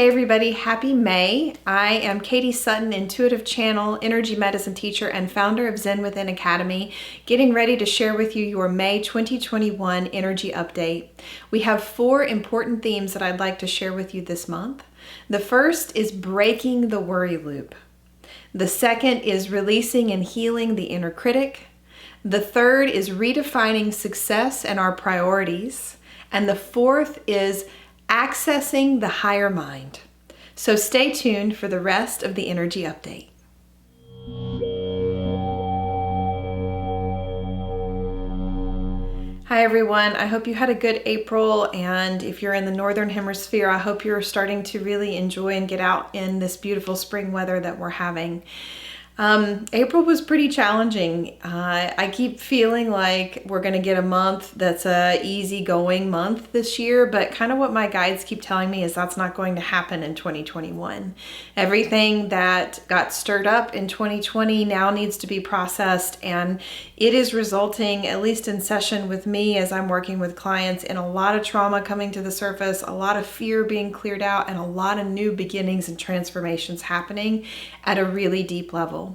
Hey everybody, happy May. I am Katie Sutton, intuitive channel, energy medicine teacher, and founder of Zen Within Academy, getting ready to share with you your May 2021 energy update. We have 4 important themes that I'd like to share with you this month. The first is breaking the worry loop. The second is releasing and healing the inner critic. The third is redefining success and our priorities. And the fourth is accessing the higher mind. So stay tuned for the rest of the energy update. Hi everyone, I hope you had a good April, and if you're in the Northern Hemisphere, I hope you're starting to really enjoy and get out in this beautiful spring weather that we're having. April was pretty challenging. I keep feeling like we're going to get a month that's a easygoing month this year, but kind of what my guides keep telling me is that's not going to happen in 2021. Everything that got stirred up in 2020 now needs to be processed, and it is resulting, at least in session with me as I'm working with clients, in a lot of trauma coming to the surface, a lot of fear being cleared out, and a lot of new beginnings and transformations happening at a really deep level.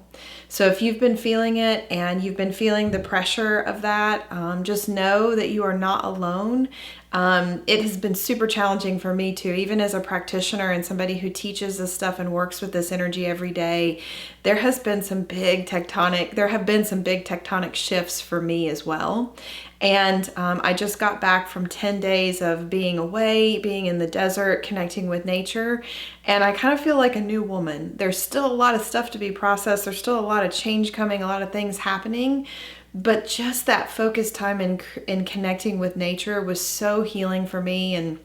So if you've been feeling it and you've been feeling the pressure of that, just know that you are not alone. It has been super challenging for me too, even as a practitioner and somebody who teaches this stuff and works with this energy every day. There have been some big tectonic shifts for me as well. And I just got back from 10 days of being away, being in the desert, connecting with nature, and I kind of feel like a new woman. There's still a lot of stuff to be processed. There's still a lot of change coming, a lot of things happening, but just that focused time in connecting with nature was so healing for me, and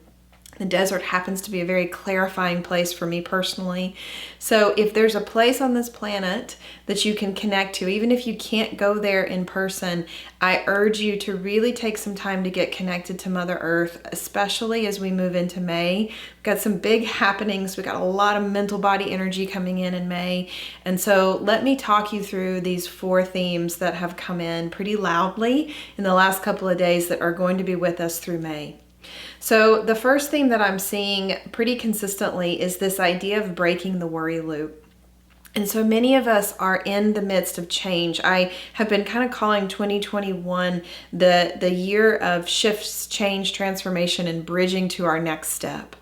the desert happens to be a very clarifying place for me personally. So if there's a place on this planet that you can connect to, even if you can't go there in person, I urge you to really take some time to get connected to Mother Earth, especially as we move into May. We've got some big happenings. We've got a lot of mental body energy coming in May. And so let me talk you through these 4 themes that have come in pretty loudly in the last couple of days that are going to be with us through May. So the first theme that I'm seeing pretty consistently is this idea of breaking the worry loop. And so many of us are in the midst of change. I have been kind of calling 2021 the year of shifts, change, transformation, and bridging to our next step.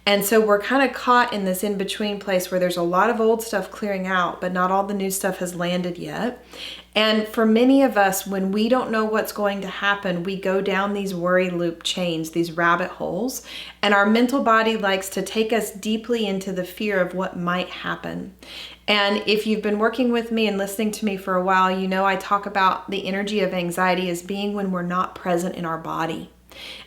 And so we're kind of caught in this in-between place where there's a lot of old stuff clearing out, but not all the new stuff has landed yet. And for many of us, when we don't know what's going to happen, we go down these worry loop chains, these rabbit holes, and our mental body likes to take us deeply into the fear of what might happen. And if you've been working with me and listening to me for a while, you know I talk about the energy of anxiety as being when we're not present in our body.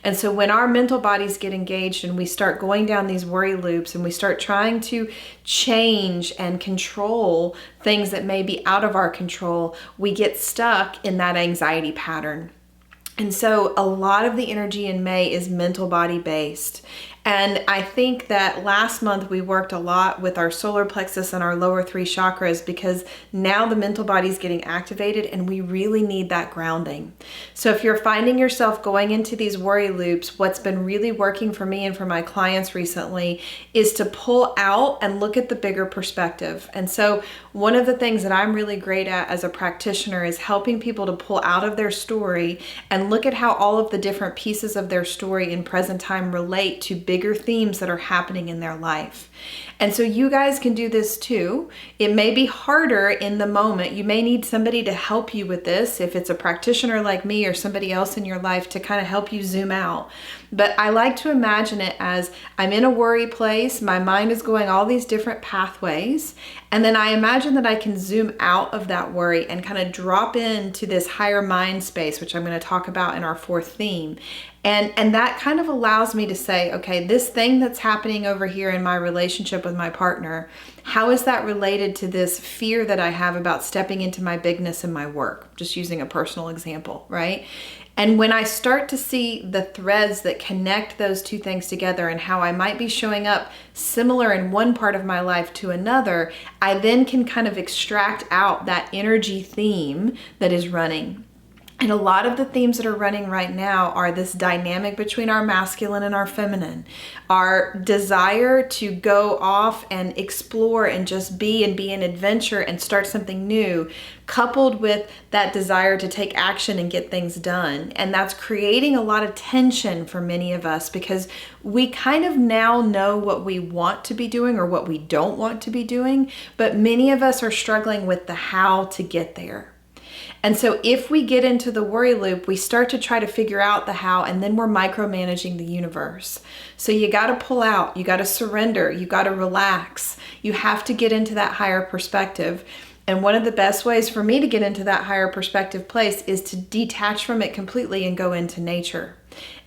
And so when our mental bodies get engaged and we start going down these worry loops and we start trying to change and control things that may be out of our control, we get stuck in that anxiety pattern. And so a lot of the energy in May is mental body based. And I think that last month we worked a lot with our solar plexus and our lower 3 chakras, because now the mental body is getting activated and we really need that grounding. So if you're finding yourself going into these worry loops, what's been really working for me and for my clients recently is to pull out and look at the bigger perspective. And so one of the things that I'm really great at as a practitioner is helping people to pull out of their story and look at how all of the different pieces of their story in present time relate to bigger themes that are happening in their life. And so you guys can do this too. It may be harder in the moment. You may need somebody to help you with this, if it's a practitioner like me or somebody else in your life to kind of help you zoom out. But I like to imagine it as I'm in a worry place, my mind is going all these different pathways, and then I imagine that I can zoom out of that worry and kind of drop into this higher mind space, which I'm going to talk about in our 4th theme. And that kind of allows me to say, okay, this thing that's happening over here in my relationship with my partner, how is that related to this fear that I have about stepping into my bigness in my work? Just using a personal example, right? And when I start to see the threads that connect those 2 things together and how I might be showing up similar in one part of my life to another, I then can kind of extract out that energy theme that is running. And a lot of the themes that are running right now are this dynamic between our masculine and our feminine, our desire to go off and explore and just be an adventure and start something new, coupled with that desire to take action and get things done. And that's creating a lot of tension for many of us because we kind of now know what we want to be doing or what we don't want to be doing, but many of us are struggling with the how to get there. And so if we get into the worry loop, we start to try to figure out the how, and then we're micromanaging the universe. So you got to pull out, you got to surrender, you got to relax. You have to get into that higher perspective. And one of the best ways for me to get into that higher perspective place is to detach from it completely and go into nature.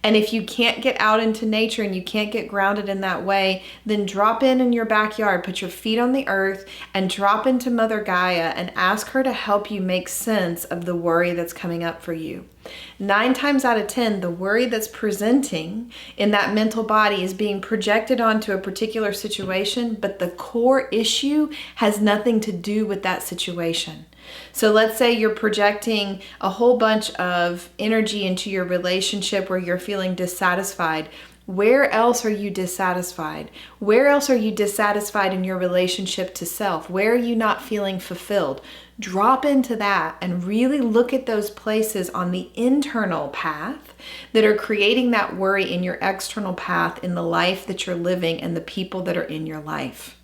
And if you can't get out into nature and you can't get grounded in that way, then drop in your backyard, put your feet on the earth and drop into Mother Gaia and ask her to help you make sense of the worry that's coming up for you. 9 times out of 10, the worry that's presenting in that mental body is being projected onto a particular situation, but the core issue has nothing to do with that situation. So let's say you're projecting a whole bunch of energy into your relationship where you're feeling dissatisfied. Where else are you dissatisfied? Where else are you dissatisfied in your relationship to self? Where are you not feeling fulfilled? Drop into that and really look at those places on the internal path that are creating that worry in your external path in the life that you're living and the people that are in your life.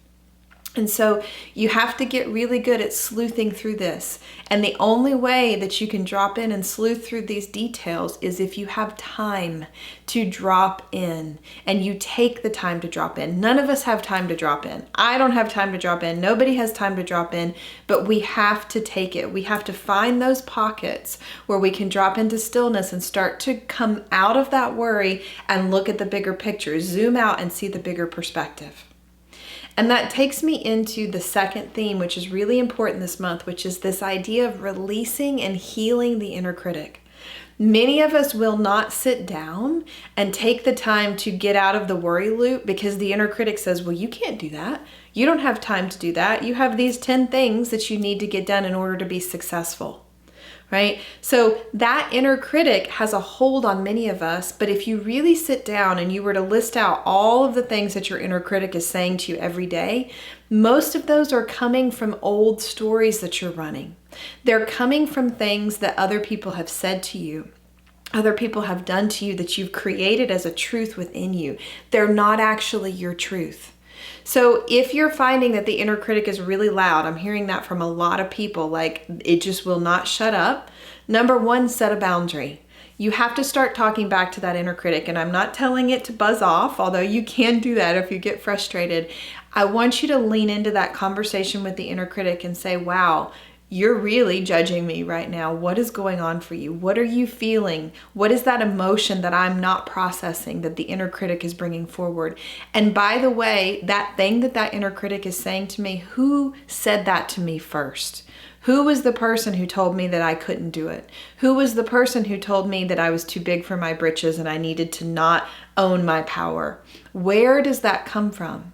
And so you have to get really good at sleuthing through this. And the only way that you can drop in and sleuth through these details is if you have time to drop in and you take the time to drop in. None of us have time to drop in. I don't have time to drop in. Nobody has time to drop in, but we have to take it. We have to find those pockets where we can drop into stillness and start to come out of that worry and look at the bigger picture, zoom out and see the bigger perspective. And that takes me into the second theme, which is really important this month, which is this idea of releasing and healing the inner critic. Many of us will not sit down and take the time to get out of the worry loop because the inner critic says, well, you can't do that. You don't have time to do that. You have these 10 things that you need to get done in order to be successful. Right? So that inner critic has a hold on many of us, but if you really sit down and you were to list out all of the things that your inner critic is saying to you every day, most of those are coming from old stories that you're running. They're coming from things that other people have said to you, other people have done to you that you've created as a truth within you. They're not actually your truth. So if you're finding that the inner critic is really loud, I'm hearing that from a lot of people, like it just will not shut up. Number one, set a boundary. You have to start talking back to that inner critic, and I'm not telling it to buzz off, although you can do that if you get frustrated. I want you to lean into that conversation with the inner critic and say, wow, you're really judging me right now. What is going on for you? What are you feeling? What is that emotion that I'm not processing that the inner critic is bringing forward? And by the way, that thing that inner critic is saying to me, who said that to me first? Who was the person who told me that I couldn't do it? Who was the person who told me that I was too big for my britches and I needed to not own my power? Where does that come from?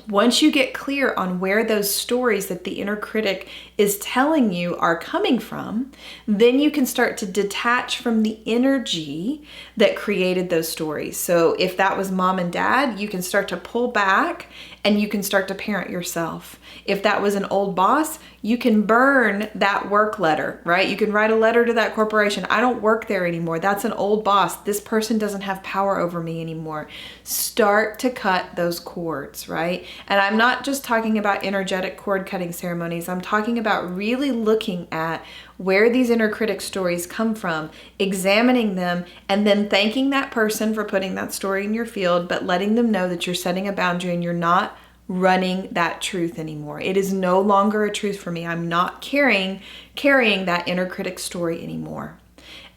Once you get clear on where those stories that the inner critic is telling you are coming from, then you can start to detach from the energy that created those stories. So if that was mom and dad, you can start to pull back and you can start to parent yourself. If that was an old boss, you can burn that work letter, right? You can write a letter to that corporation. I don't work there anymore. That's an old boss. This person doesn't have power over me anymore. Start to cut those cords, right? And I'm not just talking about energetic cord cutting ceremonies. I'm talking about really looking at where these inner critic stories come from, examining them, and then thanking that person for putting that story in your field, but letting them know that you're setting a boundary and you're not running that truth anymore. It is no longer a truth for me. I'm not carrying that inner critic story anymore.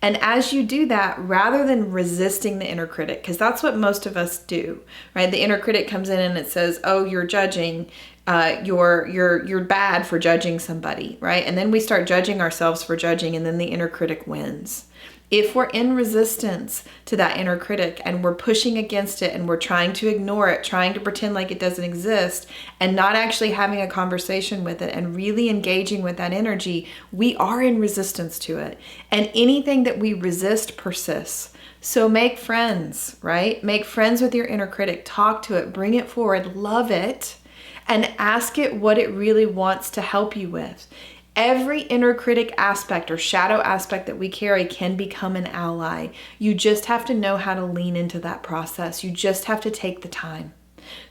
And as you do that, rather than resisting the inner critic, because that's what most of us do, right? The inner critic comes in and it says, oh, you're judging, you're bad for judging somebody, right? And then we start judging ourselves for judging, and then the inner critic wins. If we're in resistance to that inner critic and we're pushing against it and we're trying to ignore it, trying to pretend like it doesn't exist, and not actually having a conversation with it and really engaging with that energy, we are in resistance to it. And anything that we resist persists. So make friends, right? Make friends with your inner critic. Talk to it, bring it forward, love it, and ask it what it really wants to help you with. Every inner critic aspect or shadow aspect that we carry can become an ally. You just have to know how to lean into that process. You just have to take the time.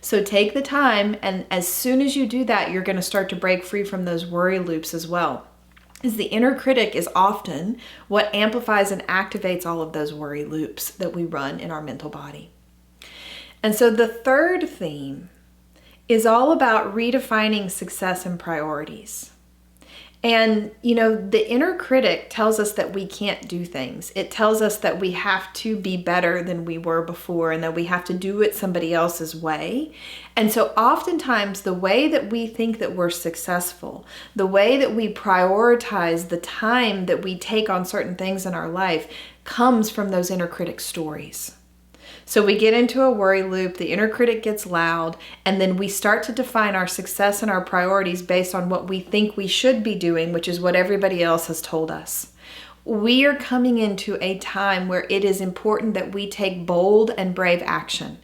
So take the time, and as soon as you do that, you're going to start to break free from those worry loops as well. Because the inner critic is often what amplifies and activates all of those worry loops that we run in our mental body. And so the third theme is all about redefining success and priorities. And, the inner critic tells us that we can't do things. It tells us that we have to be better than we were before and that we have to do it somebody else's way. And so oftentimes the way that we think that we're successful, the way that we prioritize the time that we take on certain things in our life comes from those inner critic stories. So we get into a worry loop, the inner critic gets loud, and then we start to define our success and our priorities based on what we think we should be doing, which is what everybody else has told us. We are coming into a time where it is important that we take bold and brave action.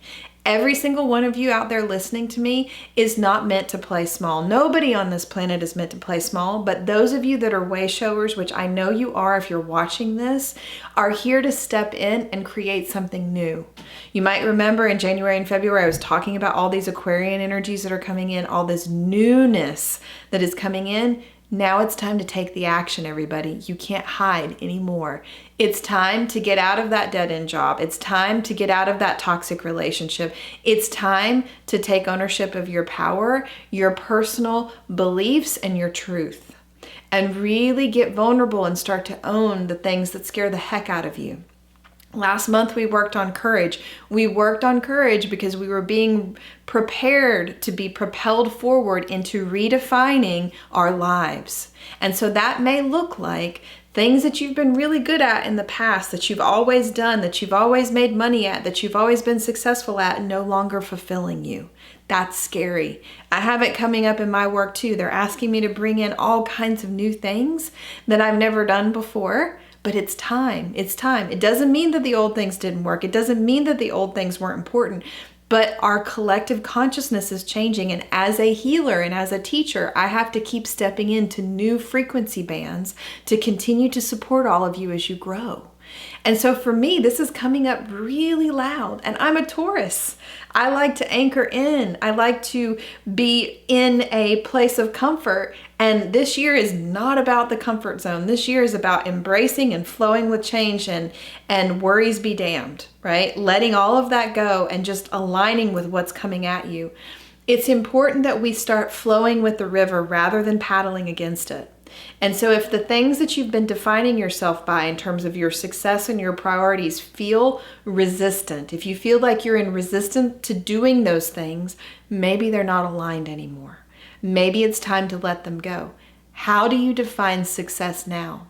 Every single one of you out there listening to me is not meant to play small. Nobody on this planet is meant to play small, but those of you that are way showers, which I know you are if you're watching this, are here to step in and create something new. You might remember in January and February, I was talking about all these Aquarian energies that are coming in, all this newness that is coming in. Now it's time to take the action, everybody. You can't hide anymore. It's time to get out of that dead-end job. It's time to get out of that toxic relationship. It's time to take ownership of your power, your personal beliefs, and your truth. And really get vulnerable and start to own the things that scare the heck out of you. Last month we worked on courage. We worked on courage because we were being prepared to be propelled forward into redefining our lives. And so that may look like things that you've been really good at in the past, that you've always done, that you've always made money at, that you've always been successful at, no longer fulfilling you. That's scary. I have it coming up in my work too. They're asking me to bring in all kinds of new things that I've never done before. But it's time. It's time. It doesn't mean that the old things didn't work. It doesn't mean that the old things weren't important. But our collective consciousness is changing. And as a healer and as a teacher, I have to keep stepping into new frequency bands to continue to support all of you as you grow. And so for me, this is coming up really loud. And I'm a Taurus. I like to anchor in. I like to be in a place of comfort. And this year is not about the comfort zone. This year is about embracing and flowing with change and worries be damned, right? Letting all of that go and just aligning with what's coming at you. It's important that we start flowing with the river rather than paddling against it. And so if the things that you've been defining yourself by in terms of your success and your priorities feel resistant, if you feel like you're in resistance to doing those things, maybe they're not aligned anymore. Maybe it's time to let them go. How do you define success now?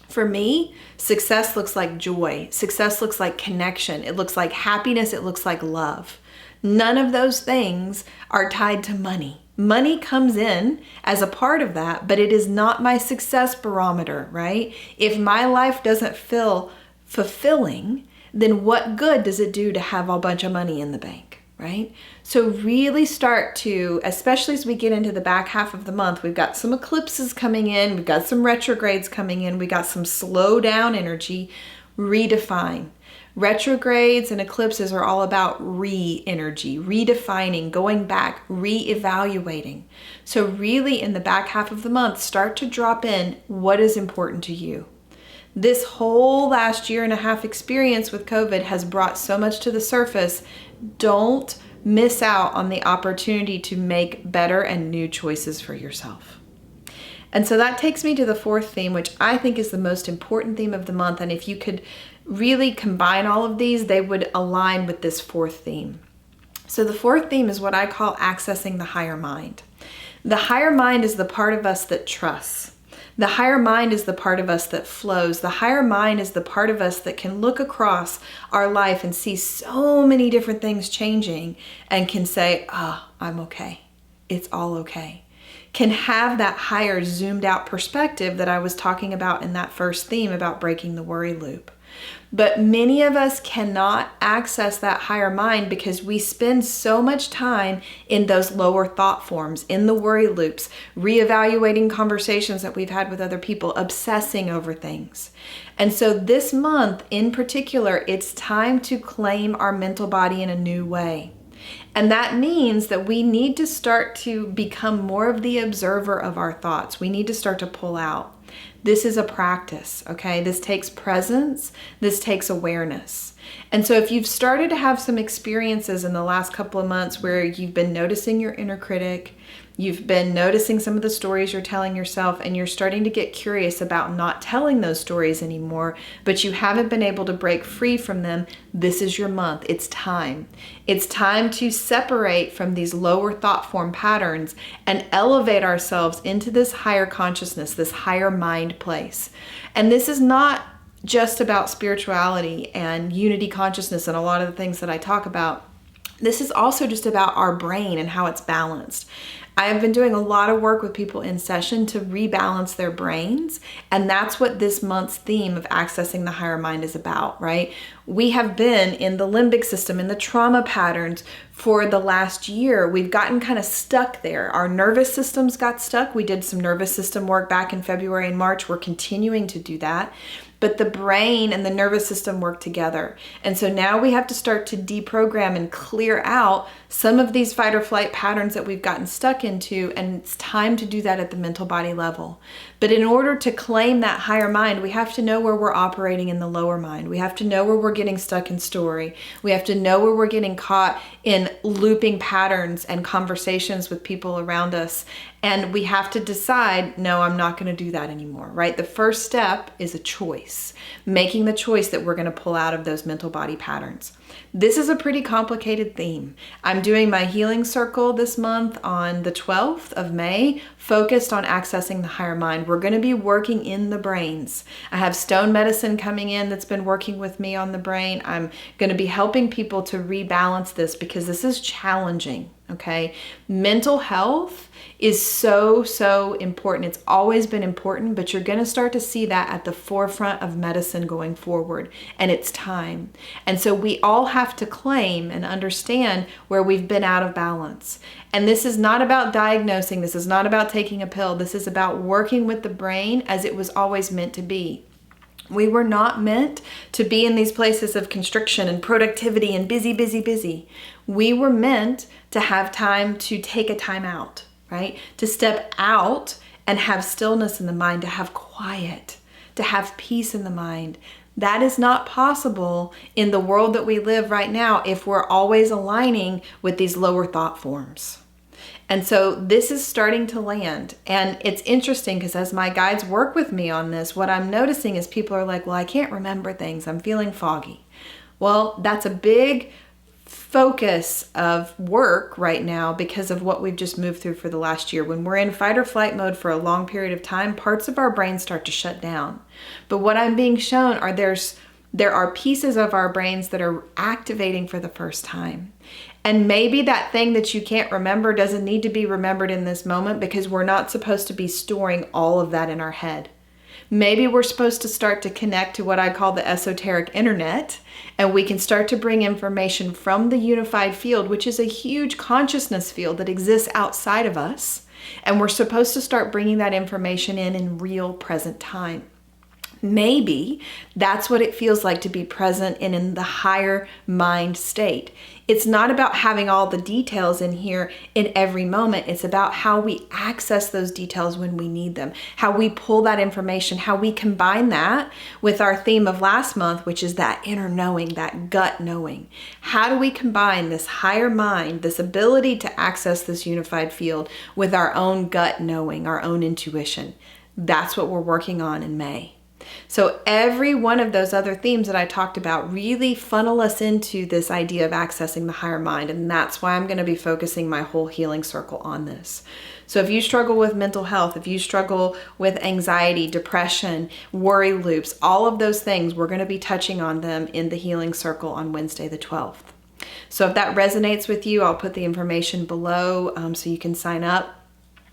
For me, success looks like joy. Success looks like connection. It looks like happiness. It looks like love. None of those things are tied to money. Money comes in as a part of that, but it is not my success barometer, right? If my life doesn't feel fulfilling, then what good does it do to have a bunch of money in the bank, right? So really start to, especially as we get into the back half of the month, we've got some eclipses coming in, we've got some retrogrades coming in, we got some slow down energy, redefine. Retrogrades and eclipses are all about re-energy, redefining, going back, re-evaluating. So really in the back half of the month, start to drop in what is important to you. This whole last year and a half experience with COVID has brought so much to the surface. Don't miss out on the opportunity to make better and new choices for yourself. And so that takes me to the fourth theme, which I think is the most important theme of the month. And if you could really combine all of these, they would align with this fourth theme. So the fourth theme is what I call accessing the higher mind. The higher mind is the part of us that trusts. The higher mind is the part of us that flows. The higher mind is the part of us that can look across our life and see so many different things changing and can say, I'm okay. It's all okay. Can have that higher zoomed out perspective that I was talking about in that first theme about breaking the worry loop. But many of us cannot access that higher mind because we spend so much time in those lower thought forms, in the worry loops, reevaluating conversations that we've had with other people, obsessing over things. And so this month in particular, it's time to claim our mental body in a new way. And that means that we need to start to become more of the observer of our thoughts. We need to start to pull out. This is a practice, okay? This takes presence. This takes awareness. And so if you've started to have some experiences in the last couple of months where you've been noticing your inner critic, you've been noticing some of the stories you're telling yourself, and you're starting to get curious about not telling those stories anymore, but you haven't been able to break free from them, this is your month. It's time. It's time to separate from these lower thought form patterns and elevate ourselves into this higher consciousness, this higher mind place. And this is not just about spirituality and unity consciousness and a lot of the things that I talk about. This is also just about our brain and how it's balanced. I have been doing a lot of work with people in session to rebalance their brains, and that's what this month's theme of accessing the higher mind is about, right? We have been in the limbic system, in the trauma patterns for the last year. We've gotten kind of stuck there. Our nervous systems got stuck. We did some nervous system work back in February and March. We're continuing to do that. But the brain and the nervous system work together. And so now we have to start to deprogram and clear out some of these fight or flight patterns that we've gotten stuck into. And it's time to do that at the mental body level. But in order to claim that higher mind, we have to know where we're operating in the lower mind. We have to know where we're getting stuck in story. We have to know where we're getting caught in looping patterns and conversations with people around us. And we have to decide, no, I'm not going to do that anymore, right? The first step is a choice, making the choice that we're going to pull out of those mental body patterns. This is a pretty complicated theme. I'm doing my healing circle this month on the 12th of May, focused on accessing the higher mind. We're going to be working in the brains. I have stone medicine coming in that's been working with me on the brain. I'm going to be helping people to rebalance this because this is challenging, okay? Mental health is so important. It's always been important, but you're going to start to see that at the forefront of medicine going forward, and it's time. And so we all have to claim and understand where we've been out of balance. And this is not about diagnosing. This is not about taking a pill. This is about working with the brain as it was always meant to be. We were not meant to be in these places of constriction and productivity and busy. We were meant to have time to take a time out, right? To step out and have stillness in the mind, to have quiet, to have peace in the mind. That is not possible in the world that we live right now if we're always aligning with these lower thought forms. And so this is starting to land. And it's interesting because as my guides work with me on this, what I'm noticing is people are like, well, I can't remember things. I'm feeling foggy. Well, that's a big focus of work right now because of what we've just moved through for the last year. When we're in fight or flight mode for a long period of time, parts of our brain start to shut down. But what I'm being shown are there are pieces of our brains that are activating for the first time. And maybe that thing that you can't remember doesn't need to be remembered in this moment because we're not supposed to be storing all of that in our head. Maybe we're supposed to start to connect to what I call the esoteric internet, and we can start to bring information from the unified field, which is a huge consciousness field that exists outside of us. And we're supposed to start bringing that information in real present time. Maybe that's what it feels like to be present and in the higher mind state. It's not about having all the details in here in every moment. It's about how we access those details when we need them, how we pull that information, how we combine that with our theme of last month, which is that inner knowing, that gut knowing. How do we combine this higher mind, this ability to access this unified field with our own gut knowing, our own intuition? That's what we're working on in May. So every one of those other themes that I talked about really funnel us into this idea of accessing the higher mind. And that's why I'm going to be focusing my whole healing circle on this. So if you struggle with mental health, if you struggle with anxiety, depression, worry loops, all of those things, we're going to be touching on them in the healing circle on Wednesday the 12th. So if that resonates with you, I'll put the information below so you can sign up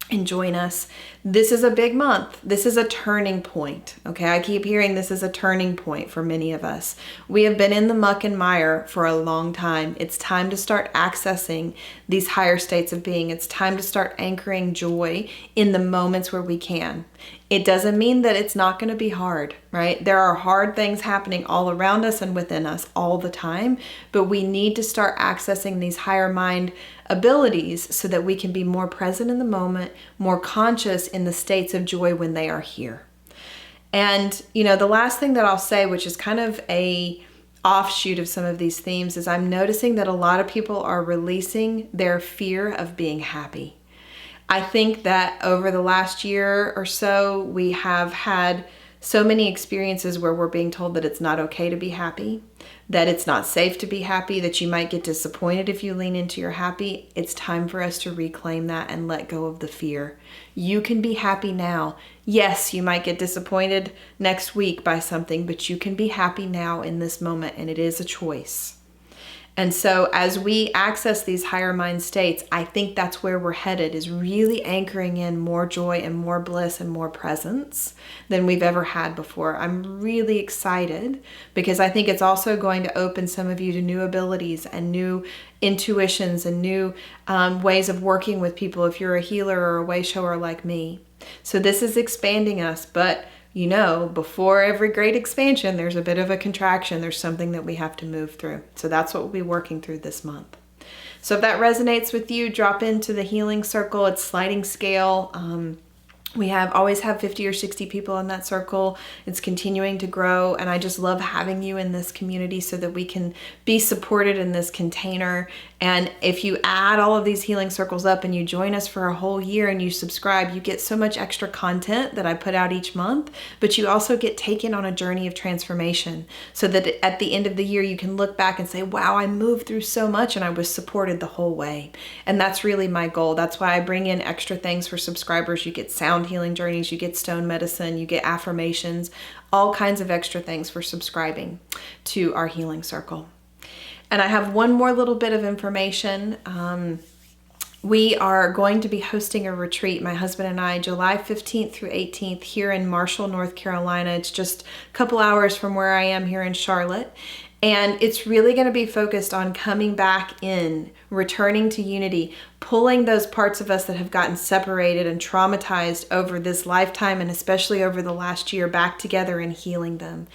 and join us. This is a big month. This is a turning point. Okay, I keep hearing this is a turning point for many of us. We have been in the muck and mire for a long time. It's time to start accessing these higher states of being. It's time to start anchoring joy in the moments where we can. It doesn't mean that it's not going to be hard, right? There are hard things happening all around us and within us all the time, but we need to start accessing these higher mind abilities so that we can be more present in the moment, more conscious in the states of joy when they are here. And, the last thing that I'll say, which is kind of a offshoot of some of these themes, is I'm noticing that a lot of people are releasing their fear of being happy. I think that over the last year or so, we have had so many experiences where we're being told that it's not okay to be happy, that it's not safe to be happy, that you might get disappointed if you lean into your happy. It's time for us to reclaim that and let go of the fear. You can be happy now. Yes, you might get disappointed next week by something, but you can be happy now in this moment, and it is a choice. And so as we access these higher mind states, I think that's where we're headed, is really anchoring in more joy and more bliss and more presence than we've ever had before. I'm really excited because I think it's also going to open some of you to new abilities and new intuitions and new ways of working with people if you're a healer or a way shower like me. So this is expanding us, but before every great expansion, there's a bit of a contraction. There's something that we have to move through. So that's what we'll be working through this month. So if that resonates with you, drop into the healing circle. It's sliding scale. We always have 50 or 60 people in that circle. It's continuing to grow, and I just love having you in this community so that we can be supported in this container. And if you add all of these healing circles up and you join us for a whole year and you subscribe, you get so much extra content that I put out each month, but you also get taken on a journey of transformation so that at the end of the year, you can look back and say, wow, I moved through so much and I was supported the whole way. And that's really my goal. That's why I bring in extra things for subscribers. You get sound healing journeys, you get stone medicine, you get affirmations, all kinds of extra things for subscribing to our healing circle. And I have one more little bit of information. We are going to be hosting a retreat, my husband and I, July 15th through 18th here in Marshall, North Carolina. It's just a couple hours from where I am here in Charlotte. And it's really going to be focused on coming back in, returning to unity, pulling those parts of us that have gotten separated and traumatized over this lifetime and especially over the last year back together and healing them.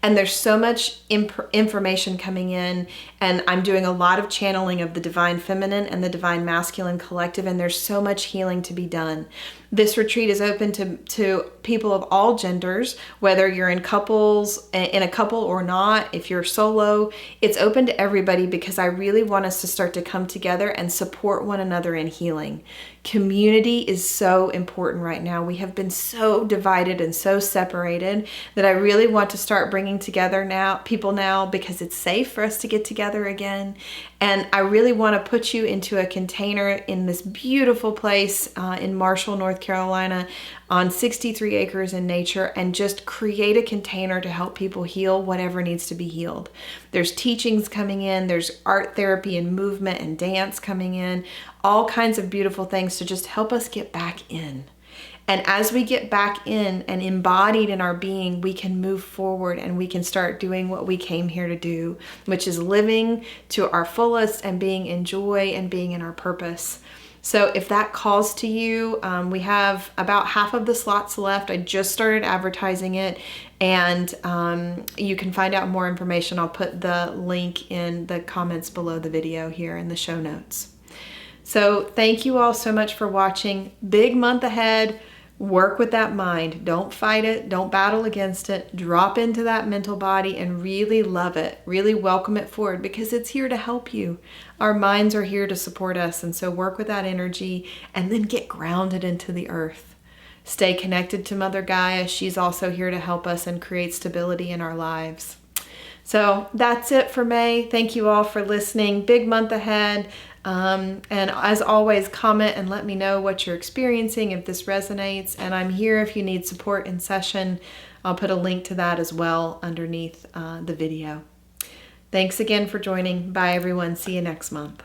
And there's so much information coming in, and I'm doing a lot of channeling of the divine feminine and the divine masculine collective, and there's so much healing to be done. This retreat is open to people of all genders, whether you're in a couple or not, if you're solo, it's open to everybody because I really want us to start to come together and support one another in healing. Community is so important right now. We have been so divided and so separated that I really want to start bringing together people now because it's safe for us to get together again. And I really want to put you into a container in this beautiful place in Marshall, North Carolina, on 63 acres in nature, and just create a container to help people heal whatever needs to be healed. There's teachings coming in, there's art therapy and movement and dance coming in, all kinds of beautiful things to just help us get back in. And as we get back in and embodied in our being, we can move forward and we can start doing what we came here to do, which is living to our fullest and being in joy and being in our purpose. So if that calls to you, we have about half of the slots left. I just started advertising it, and you can find out more information. I'll put the link in the comments below the video here in the show notes. So thank you all so much for watching. Big month ahead. Work with that mind. Don't fight it. Don't battle against it. Drop into that mental body and really love it. Really welcome it forward because it's here to help you. Our minds are here to support us. And so work with that energy and then get grounded into the earth. stay connected to Mother Gaia. She's also here to help us and create stability in our lives. So that's it for May. Thank you all for listening. Big month ahead. And as always, comment and let me know what you're experiencing, if this resonates. And I'm here if you need support in session. I'll put a link to that as well underneath the video. Thanks again for joining. Bye, everyone. See you next month.